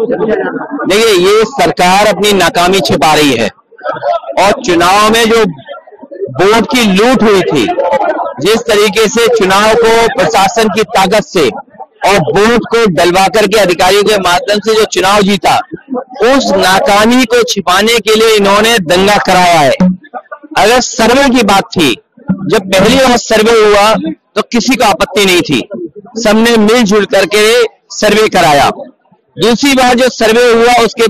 देखिए, ये सरकार अपनी नाकामी छिपा रही है और चुनाव में जो वोट की लूट हुई थी, जिस तरीके से चुनाव को प्रशासन की ताकत से और वोट को डलवा करके अधिकारियों के माध्यम से जो चुनाव जीता, उस नाकामी को छिपाने के लिए इन्होंने दंगा कराया है। अगर सर्वे की बात थी, जब पहली बार सर्वे हुआ तो किसी को आपत्ति नहीं थी, सबने मिलजुल करके सर्वे कराया। दूसरी बार जो सर्वे हुआ उसके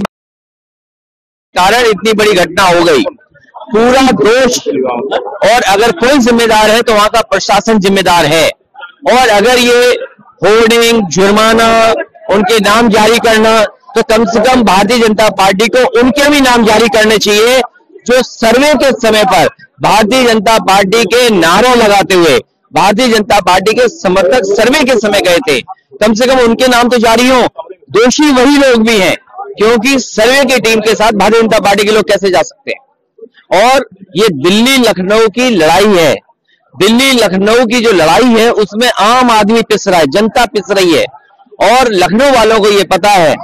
कारण इतनी बड़ी घटना हो गई। पूरा दोष, और अगर कोई जिम्मेदार है तो वहां का प्रशासन जिम्मेदार है। और अगर ये होर्डिंग, जुर्माना, उनके नाम जारी करना, तो कम से कम भारतीय जनता पार्टी को उनके भी नाम जारी करने चाहिए जो सर्वे के समय पर भारतीय जनता पार्टी के नारों लगाते हुए भारतीय जनता पार्टी के समर्थक सर्वे के समय गए थे। कम से कम उनके नाम तो जारी हो। दोषी वही लोग भी हैं, क्योंकि सर्वे की टीम के साथ भारतीय जनता पार्टी के लोग कैसे जा सकते हैं। और ये दिल्ली लखनऊ की लड़ाई है। दिल्ली लखनऊ की जो लड़ाई है उसमें आम आदमी पिस रहा है, जनता पिस रही है। और लखनऊ वालों को ये पता है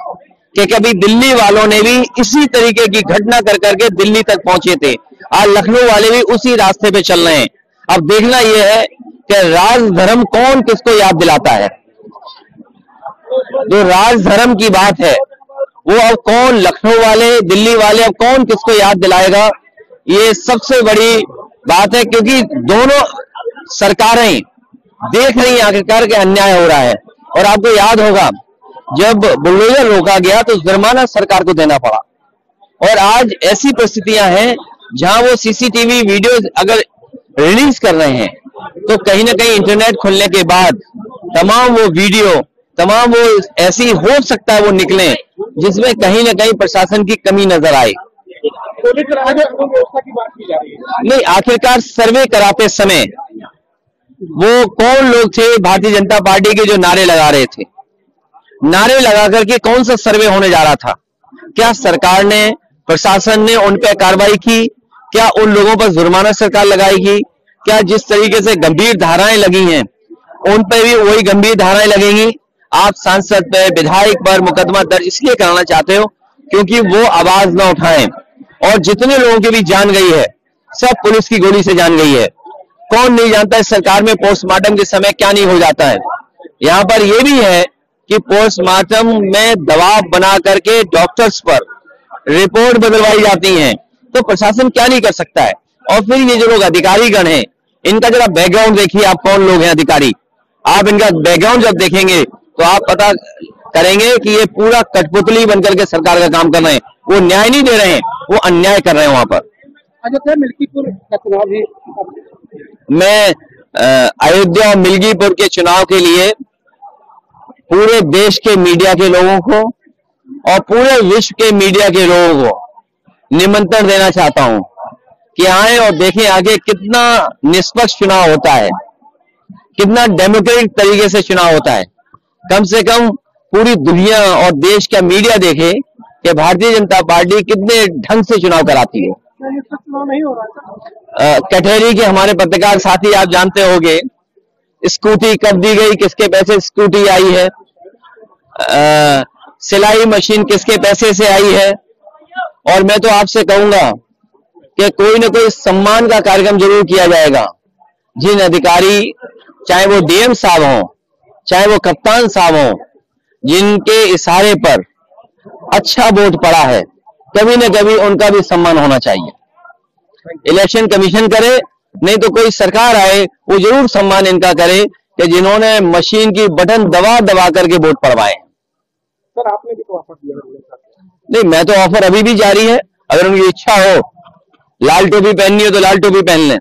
कि कभी दिल्ली वालों ने भी इसी तरीके की घटना कर करके दिल्ली तक पहुंचे थे। आज लखनऊ वाले भी उसी रास्ते पे चल रहे हैं। अब देखना यह है कि राजधर्म कौन किसको याद दिलाता है। जो राजधर्म की बात है वो अब कौन, लखनऊ वाले, दिल्ली वाले, अब कौन किसको याद दिलाएगा, ये सबसे बड़ी बात है। क्योंकि दोनों सरकारें देख रही हैं आखिरकार के अन्याय हो रहा है। और आपको याद होगा, जब बुलडोजर रोका गया तो जुर्माना सरकार को देना पड़ा। और आज ऐसी परिस्थितियां हैं जहां वो सीसीटीवी वीडियो अगर रिलीज कर रहे हैं तो कहीं ना कहीं इंटरनेट खुलने के बाद तमाम वो वीडियो, तमाम वो ऐसी हो सकता है वो निकले जिसमें कहीं ना कहीं प्रशासन की कमी नजर आए। नहीं, आखिरकार सर्वे कराते समय वो कौन लोग थे भारतीय जनता पार्टी के जो नारे लगा रहे थे? नारे लगा करके कौन सा सर्वे होने जा रहा था? क्या सरकार ने, प्रशासन ने उन पर कार्रवाई की? क्या उन लोगों पर जुर्माना सरकार लगाएगी? क्या जिस तरीके से गंभीर धाराएं लगी हैं उन पर भी वही गंभीर धाराएं लगेंगी? आप सांसद पर, विधायक पर मुकदमा दर्ज इसलिए कराना चाहते हो क्योंकि वो आवाज ना उठाएं। और जितने लोगों की भी जान गई है सब पुलिस की गोली से जान गई है। कौन नहीं जानता इस सरकार में पोस्टमार्टम के समय क्या नहीं हो जाता है। यहाँ पर यह भी है कि पोस्टमार्टम में दबाव बना करके डॉक्टर्स पर रिपोर्ट बदलवाई जाती है, तो प्रशासन क्या नहीं कर सकता है। और फिर ये जो लोग अधिकारीगण हैं, इनका जरा बैकग्राउंड देखिए, आप कौन लोग हैं अधिकारी। आप इनका बैकग्राउंड जब देखेंगे तो आप पता करेंगे कि ये पूरा कठपुतली बनकर के सरकार का काम कर रहे हैं। वो न्याय नहीं दे रहे हैं, वो अन्याय कर रहे हैं वहां पर। मिल्कीपुर का चुनाव भी, मैं अयोध्या और मिल्कीपुर के चुनाव के लिए पूरे देश के मीडिया के लोगों को और पूरे विश्व के मीडिया के लोगों को निमंत्रण देना चाहता हूं कि आए और देखें आगे कितना निष्पक्ष चुनाव होता है, कितना डेमोक्रेटिक तरीके से चुनाव होता है। कम से कम पूरी दुनिया और देश का मीडिया देखे कि भारतीय जनता पार्टी कितने ढंग से चुनाव कराती है। नहीं हो रहा। कटहरी के हमारे पत्रकार साथी आप जानते होंगे, स्कूटी कब दी गई, किसके पैसे स्कूटी आई है, सिलाई मशीन किसके पैसे से आई है। और मैं तो आपसे कहूंगा कि कोई ना कोई सम्मान का कार्यक्रम जरूर किया जाएगा। जिन अधिकारी, चाहे वो डीएम साहब हों, चाहे वो कप्तान साहब हों, जिनके इशारे पर अच्छा वोट पड़ा है, कभी न कभी उनका भी सम्मान होना चाहिए। इलेक्शन कमीशन करे, नहीं तो कोई सरकार आए, वो जरूर सम्मान इनका करे कि जिन्होंने मशीन की बटन दबा दबा करके वोट पड़वाए। सर, आपने भी तो ऑफर दिया? नहीं, मैं तो ऑफर अभी भी जारी है। अगर उनकी इच्छा हो, लाल टोपी पहननी हो तो लाल टोपी पहन लें,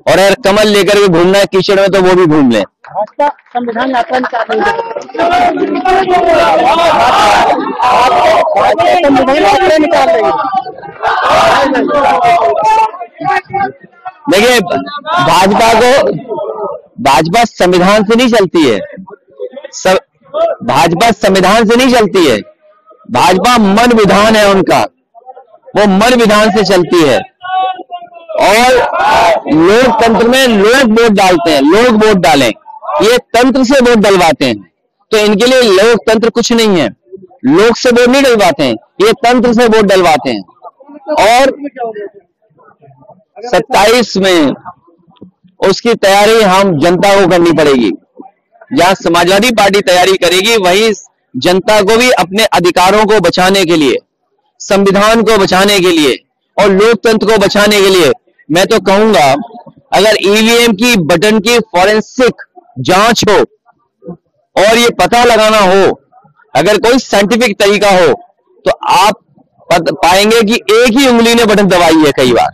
और अगर कमल लेकर के घूमना है कीचड़ में तो वो भी घूम लें। भाजपा संविधान यात्रा निकाल रही है। देखिए, भाजपा संविधान से नहीं चलती है। भाजपा संविधान से नहीं चलती है। भाजपा मन विधान है उनका, वो मन विधान से चलती है। और लोकतंत्र में लोग वोट डालते हैं, लोग वोट डालें, ये तंत्र से वोट डलवाते हैं। तो इनके लिए लोकतंत्र कुछ नहीं है। लोग से वोट नहीं डलवाते हैं, ये तंत्र से वोट डलवाते हैं। और 27 में उसकी तैयारी हम जनता को करनी पड़ेगी। जहां समाजवादी पार्टी तैयारी करेगी, वहीं जनता को भी अपने अधिकारों को बचाने के लिए, संविधान को बचाने के लिए और लोकतंत्र को बचाने के लिए मैं तो कहूंगा, अगर ईवीएम की बटन की फॉरेंसिक जांच हो और ये पता लगाना हो, अगर कोई साइंटिफिक तरीका हो, तो आप पाएंगे कि एक ही उंगली ने बटन दबाई है कई बार।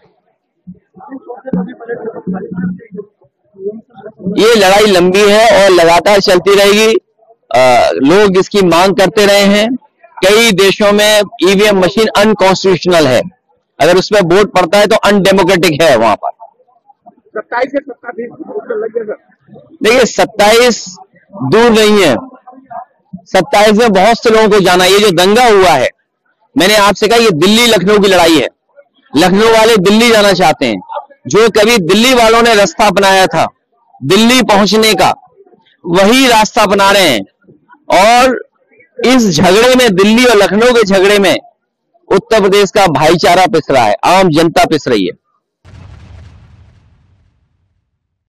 ये लड़ाई लंबी है और लगातार चलती रहेगी। लोग इसकी मांग करते रहे हैं। कई देशों में ईवीएम मशीन अनकॉन्स्टिट्यूशनल है, अगर उसमें वोट पड़ता है तो अनडेमोक्रेटिक है वहां पर। 27 देखिए 27 दूर नहीं है, 27 में बहुत से लोगों को जाना। ये जो दंगा हुआ है, मैंने आपसे कहा, ये दिल्ली लखनऊ की लड़ाई है। लखनऊ वाले दिल्ली जाना चाहते हैं। जो कभी दिल्ली वालों ने रास्ता अपनाया था दिल्ली पहुंचने का, वही रास्ता अपना रहे हैं। और इस झगड़े में, दिल्ली और लखनऊ के झगड़े में उत्तर प्रदेश का भाईचारा पिस रहा है, आम जनता पिस रही है।